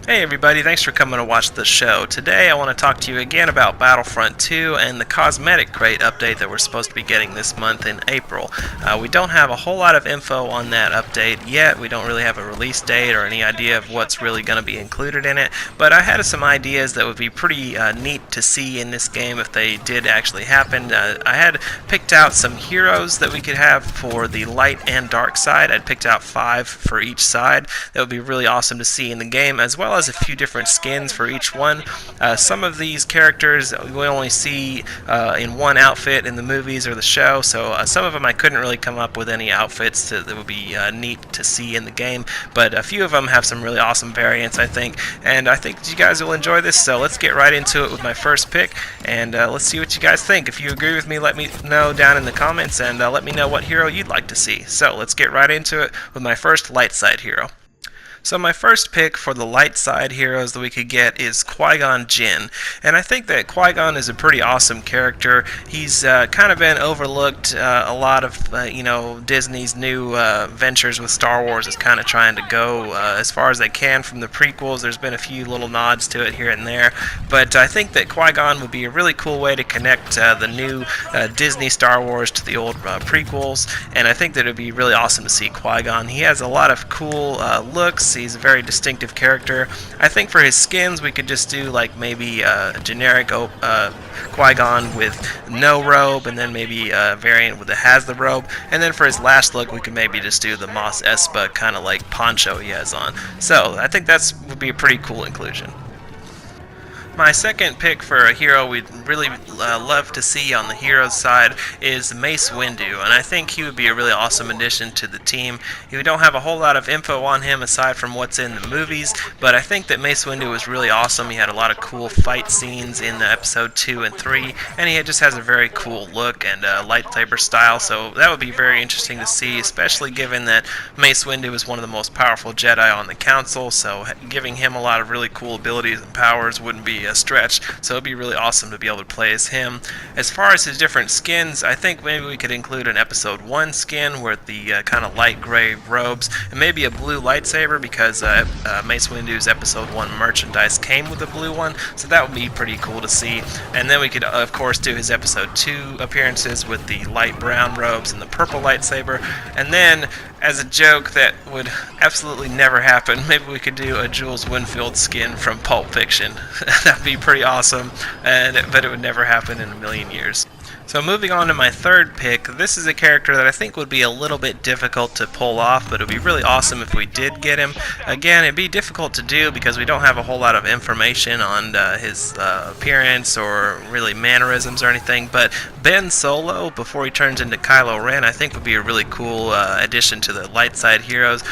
Hey everybody, thanks for coming to watch the show. Today I want to talk to you again about Battlefront 2 and the cosmetic crate update that we're supposed to be getting this month in April. We don't have a whole lot of info on that update yet. We don't really have a release date or any idea of what's really going to be included in it, but I had some ideas that would be pretty neat to see in this game if they did actually happen. I had picked out some heroes that we could have for the light and dark side. I'd picked out 5 for each side. That would be really awesome to see in the game, as well as a few different skins for each one. Some of these characters we only see in one outfit in the movies or the show, so some of them I couldn't really come up with any outfits that would be neat to see in the game, but a few of them have some really awesome variants, I think, and I think you guys will enjoy this, so let's get right into it with my first pick, and let's see what you guys think. If you agree with me, let me know down in the comments, and let me know what hero you'd like to see. So let's get right into it with my first light side hero. So my first pick for the light side heroes that we could get is Qui-Gon Jinn, and I think that Qui-Gon is a pretty awesome character. He's kind of been overlooked. A lot of Disney's new ventures with Star Wars is kind of trying to go as far as they can from the prequels. There's been a few little nods to it here and there, but I think that Qui-Gon would be a really cool way to connect the new Disney Star Wars to the old prequels, and I think that it would be really awesome to see Qui-Gon. He has a lot of cool looks. He's a very distinctive character. I think for his skins we could just do like maybe a generic Qui-Gon with no robe, and then maybe a variant that has the robe, and then for his last look we could maybe just do the Mos Espa kind of like poncho he has on. So I think that would be a pretty cool inclusion. My second pick for a hero we'd really love to see on the heroes side is Mace Windu, and I think he would be a really awesome addition to the team. We don't have a whole lot of info on him aside from what's in the movies, but I think that Mace Windu was really awesome. He had a lot of cool fight scenes in episode 2 and 3, and he just has a very cool look and lightsaber style, so that would be very interesting to see, especially given that Mace Windu is one of the most powerful Jedi on the Council, so giving him a lot of really cool abilities and powers wouldn't be a stretch, so it'd be really awesome to be able to play as him. As far as his different skins, I think maybe we could include an episode 1 skin with the kind of light gray robes, and maybe a blue lightsaber, because Mace Windu's episode 1 merchandise came with a blue one, so that would be pretty cool to see. And then we could of course do his episode 2 appearances with the light brown robes and the purple lightsaber, and then as a joke that would absolutely never happen, maybe we could do a Jules Winfield skin from Pulp Fiction. That'd be pretty awesome, but it would never happen in a million years. So moving on to my third pick, this is a character that I think would be a little bit difficult to pull off, but it would be really awesome if we did get him. Again, it'd be difficult to do because we don't have a whole lot of information on his appearance or really mannerisms or anything, but Ben Solo, before he turns into Kylo Ren, I think would be a really cool addition to the light side heroes.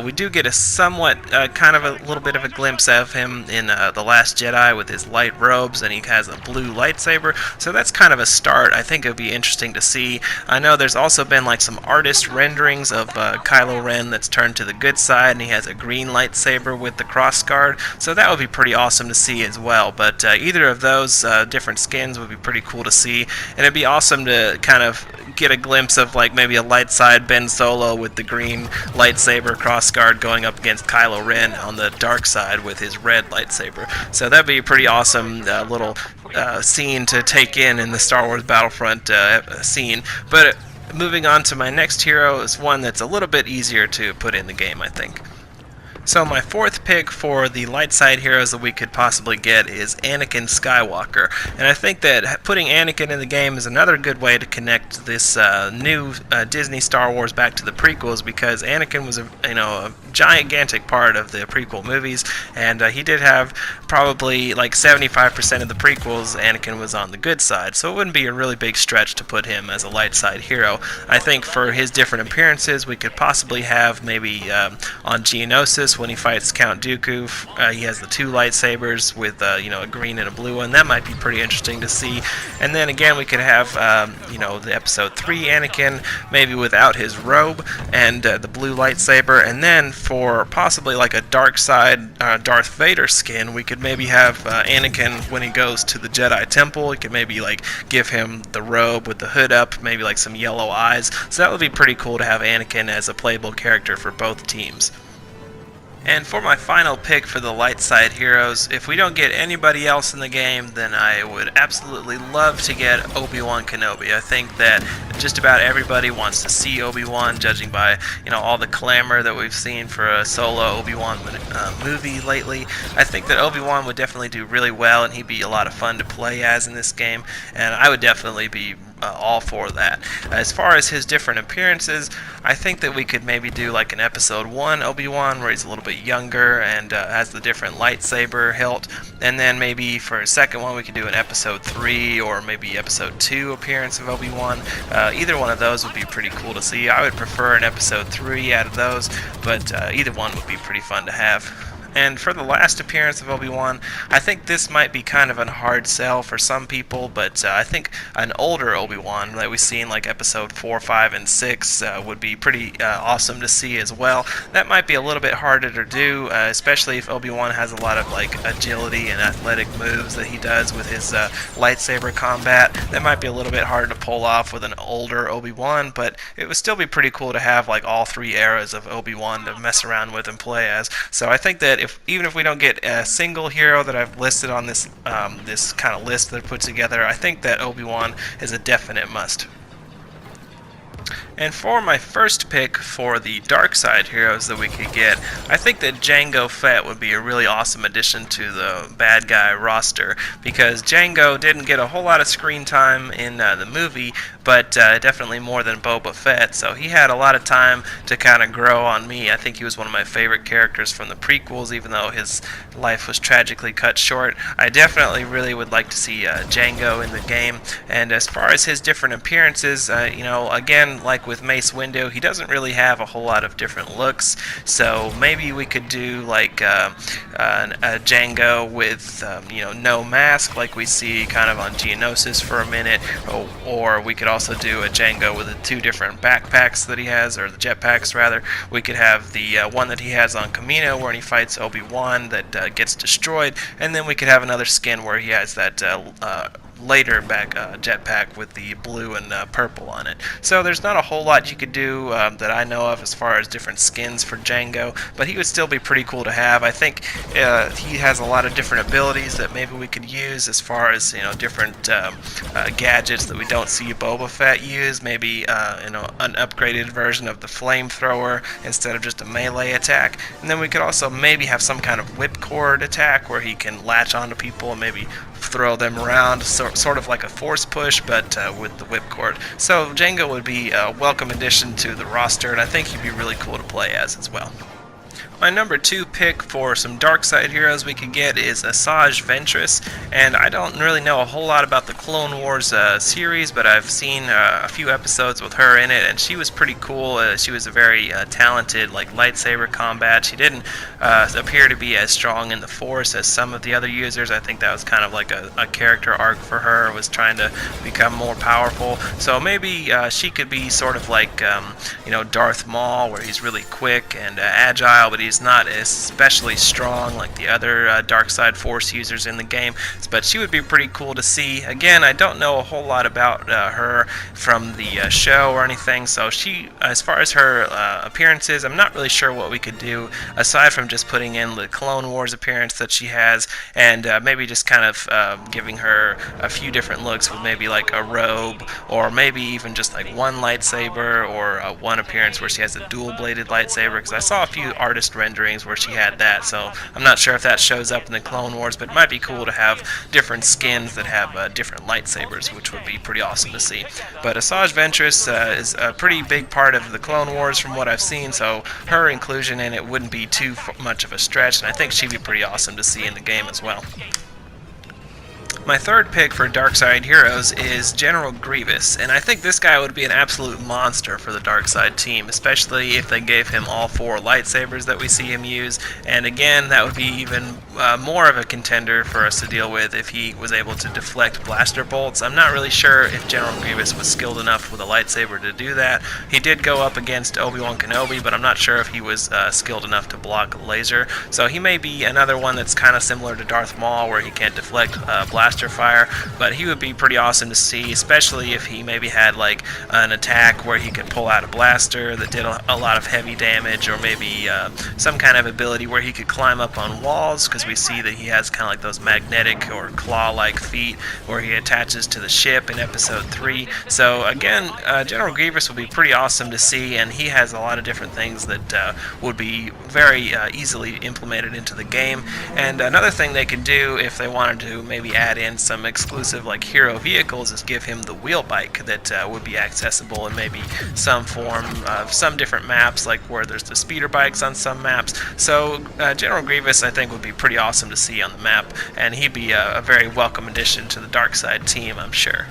We do get a somewhat, kind of a little bit of a glimpse of him in The Last Jedi with his light robes, and he has a blue lightsaber, so that's kind of a start. I think it would be interesting to see. I know there's also been like some artist renderings of Kylo Ren that's turned to the good side, and he has a green lightsaber with the crossguard, so that would be pretty awesome to see as well. But either of those different skins would be pretty cool to see, and it'd be awesome to kind of get a glimpse of like maybe a light side Ben Solo with the green lightsaber crossguard going up against Kylo Ren on the dark side with his red lightsaber. So that'd be a pretty awesome little scene to take in the Star Wars Battlefront scene. But moving on to my next hero is one that's a little bit easier to put in the game, I think. So my fourth pick for the light side heroes that we could possibly get is Anakin Skywalker, and I think that putting Anakin in the game is another good way to connect this new Disney Star Wars back to the prequels, because Anakin was a gigantic part of the prequel movies, and he did have probably like 75% of the prequels Anakin was on the good side, so it wouldn't be a really big stretch to put him as a light side hero. I think for his different appearances we could possibly have maybe on Geonosis when he fights Count Dooku, he has the 2 lightsabers with a green and a blue one. That might be pretty interesting to see. And then again we could have the episode 3 Anakin maybe without his robe and the blue lightsaber, and then for possibly like a dark side Darth Vader skin we could maybe have Anakin when he goes to the Jedi Temple. You could maybe like give him the robe with the hood up, maybe like some yellow eyes, so that would be pretty cool to have Anakin as a playable character for both teams. And for my final pick for the light side heroes, if we don't get anybody else in the game, then I would absolutely love to get Obi-Wan Kenobi. I think that just about everybody wants to see Obi-Wan, judging by all the clamor that we've seen for a solo Obi-Wan movie lately. I think that Obi-Wan would definitely do really well, and he'd be a lot of fun to play as in this game, and I would definitely be all for that. As far as his different appearances, I think that we could maybe do like an episode 1 Obi-Wan where he's a little bit younger and has the different lightsaber hilt, and then maybe for a second one we could do an episode 3 or maybe episode 2 appearance of Obi-Wan. Either one of those would be pretty cool to see. I would prefer an episode 3 out of those, but either one would be pretty fun to have. And for the last appearance of Obi-Wan, I think this might be kind of a hard sell for some people, but I think an older Obi-Wan that we see in like episode 4, 5, and 6 would be pretty awesome to see as well. That might be a little bit harder to do, especially if Obi-Wan has a lot of like agility and athletic moves that he does with his lightsaber combat. That might be a little bit hard to pull off with an older Obi-Wan, but it would still be pretty cool to have like all 3 eras of Obi-Wan to mess around with and play as. So I think that even if we don't get a single hero that I've listed on this this kind of list that I put together, I think that Obi-Wan is a definite must. And for my first pick for the dark side heroes that we could get, I think that Jango Fett would be a really awesome addition to the bad guy roster, because Jango didn't get a whole lot of screen time in the movie, but definitely more than Boba Fett, so he had a lot of time to kind of grow on me. I think he was one of my favorite characters from the prequels, even though his life was tragically cut short. I definitely really would like to see Jango in the game, and as far as his different appearances, again, like with Mace Windu, he doesn't really have a whole lot of different looks, so maybe we could do like a Jango with no mask, like we see kind of on Geonosis for a minute, or we could also do a Jango with the 2 different backpacks that he has, or the jetpacks rather. We could have the one that he has on Kamino where he fights Obi-Wan that gets destroyed, and then we could have another skin where he has that later back jetpack with the blue and purple on it. So there's not a whole lot you could do that I know of as far as different skins for Jango, but he would still be pretty cool to have. I think he has a lot of different abilities that maybe we could use as far as different gadgets that we don't see Boba Fett use. Maybe an upgraded version of the flamethrower instead of just a melee attack, and then we could also maybe have some kind of whipcord attack where he can latch onto people and maybe throw them around, sort of like a force push, but with the whipcord. So Jango would be a welcome addition to the roster, and I think he'd be really cool to play as well. My number 2 pick for some dark side heroes we could get is Asajj Ventress, and I don't really know a whole lot about the Clone Wars series, but I've seen a few episodes with her in it, and she was pretty cool. She was a very talented lightsaber combat. She didn't appear to be as strong in the Force as some of the other users. I think that was kind of like a character arc for her, was trying to become more powerful. So maybe she could be sort of like Darth Maul, where he's really quick and agile, but he's not especially strong like the other dark side Force users in the game. But she would be pretty cool to see. Again, I don't know a whole lot about her from the show or anything, so she, as far as her appearances, I'm not really sure what we could do aside from just putting in the Clone Wars appearance that she has, and maybe just kind of giving her a few different looks with maybe like a robe, or maybe even just like one lightsaber, or one appearance where she has a dual-bladed lightsaber, because I saw a few artist renderings where she had that, so I'm not sure if that shows up in the Clone Wars, but it might be cool to have different skins that have different lightsabers, which would be pretty awesome to see. But Asajj Ventress is a pretty big part of the Clone Wars from what I've seen, so her inclusion in it wouldn't be too much of a stretch, and I think she'd be pretty awesome to see in the game as well. My third pick for Darkside Heroes is General Grievous, and I think this guy would be an absolute monster for the Darkside team, especially if they gave him all 4 lightsabers that we see him use, and again, that would be even more of a contender for us to deal with if he was able to deflect blaster bolts. I'm not really sure if General Grievous was skilled enough with a lightsaber to do that. He did go up against Obi-Wan Kenobi, but I'm not sure if he was skilled enough to block a laser, so he may be another one that's kind of similar to Darth Maul, where he can't deflect blaster blaster fire, but he would be pretty awesome to see, especially if he maybe had like an attack where he could pull out a blaster that did a lot of heavy damage, or maybe some kind of ability where he could climb up on walls, because we see that he has kind of like those magnetic or claw-like feet where he attaches to the ship in episode 3. So again, General Grievous would be pretty awesome to see, and he has a lot of different things that would be very easily implemented into the game. And another thing they could do if they wanted to maybe add in some exclusive like hero vehicles is give him the wheel bike that would be accessible in maybe some form of some different maps, like where there's the speeder bikes on some maps. So General Grievous, I think, would be pretty awesome to see on the map, and he'd be a very welcome addition to the dark side team, I'm sure.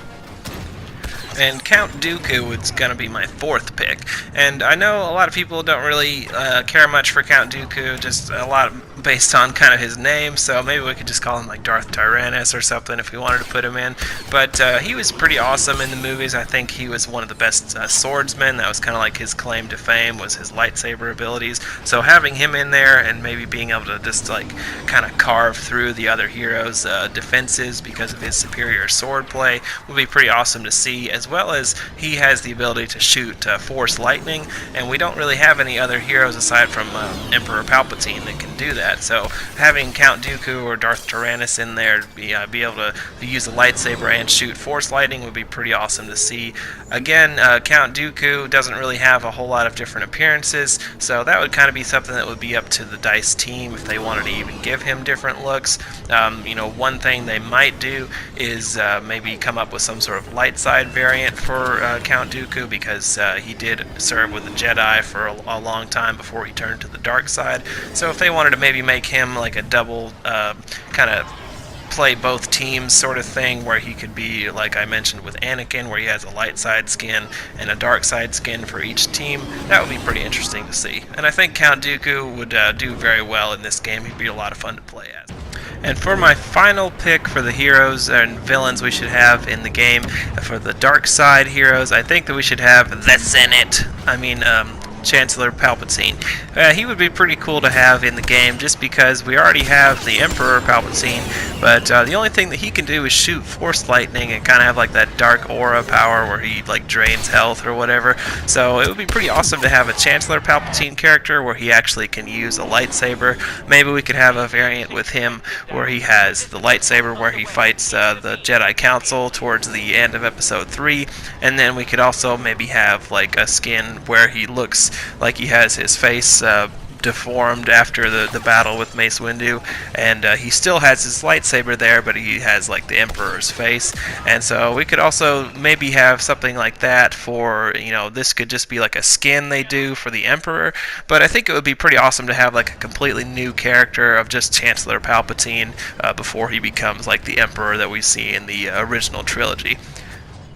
And Count Dooku is going to be my 4th pick. And I know a lot of people don't really care much for Count Dooku, just a lot based on kind of his name, so maybe we could just call him like Darth Tyrannus or something if we wanted to put him in. But he was pretty awesome in the movies. I think he was one of the best swordsmen. That was kind of like his claim to fame, was his lightsaber abilities. So having him in there and maybe being able to just like kind of carve through the other heroes' defenses because of his superior sword play would be pretty awesome to see, as well as he has the ability to shoot Force Lightning, and we don't really have any other heroes aside from Emperor Palpatine that can do that. So having Count Dooku or Darth Tyrannus in there to be able to use a lightsaber and shoot Force Lightning would be pretty awesome to see. Again, Count Dooku doesn't really have a whole lot of different appearances, so that would kind of be something that would be up to the DICE team if they wanted to even give him different looks. One thing they might do is maybe come up with some sort of light side variant for Count Dooku, because he did serve with the Jedi for a long time before he turned to the dark side. So if they wanted to maybe make him like a double kind of play both teams sort of thing, where he could be, like I mentioned with Anakin, where he has a light side skin and a dark side skin for each team, that would be pretty interesting to see. And I think Count Dooku would do very well in this game. He'd be a lot of fun to play as. And for my final pick for the heroes and villains we should have in the game, for the dark side heroes, I think that we should have the Senate. Chancellor Palpatine. He would be pretty cool to have in the game, just because we already have the Emperor Palpatine, but the only thing that he can do is shoot Force Lightning and kind of have like that dark aura power where he like drains health or whatever. So it would be pretty awesome to have a Chancellor Palpatine character where he actually can use a lightsaber. Maybe we could have a variant with him where he has the lightsaber where he fights the Jedi Council towards the end of episode 3, and then we could also maybe have like a skin where he looks like he has his face deformed after the battle with Mace Windu, and he still has his lightsaber there, but he has like the Emperor's face. And so we could also maybe have something like that for, this could just be like a skin they do for the Emperor, but I think it would be pretty awesome to have like a completely new character of just Chancellor Palpatine before he becomes like the Emperor that we see in the original trilogy.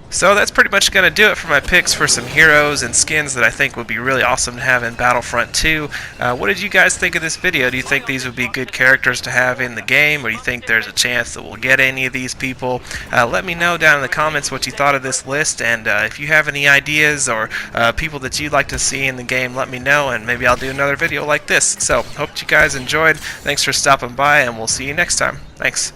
So that's pretty much going to do it for my picks for some heroes and skins that I think would be really awesome to have in Battlefront 2. What did you guys think of this video? Do you think these would be good characters to have in the game, or do you think there's a chance that we'll get any of these people? Let me know down in the comments what you thought of this list, and if you have any ideas or people that you'd like to see in the game, let me know, and maybe I'll do another video like this. So, hope you guys enjoyed. Thanks for stopping by, and we'll see you next time. Thanks.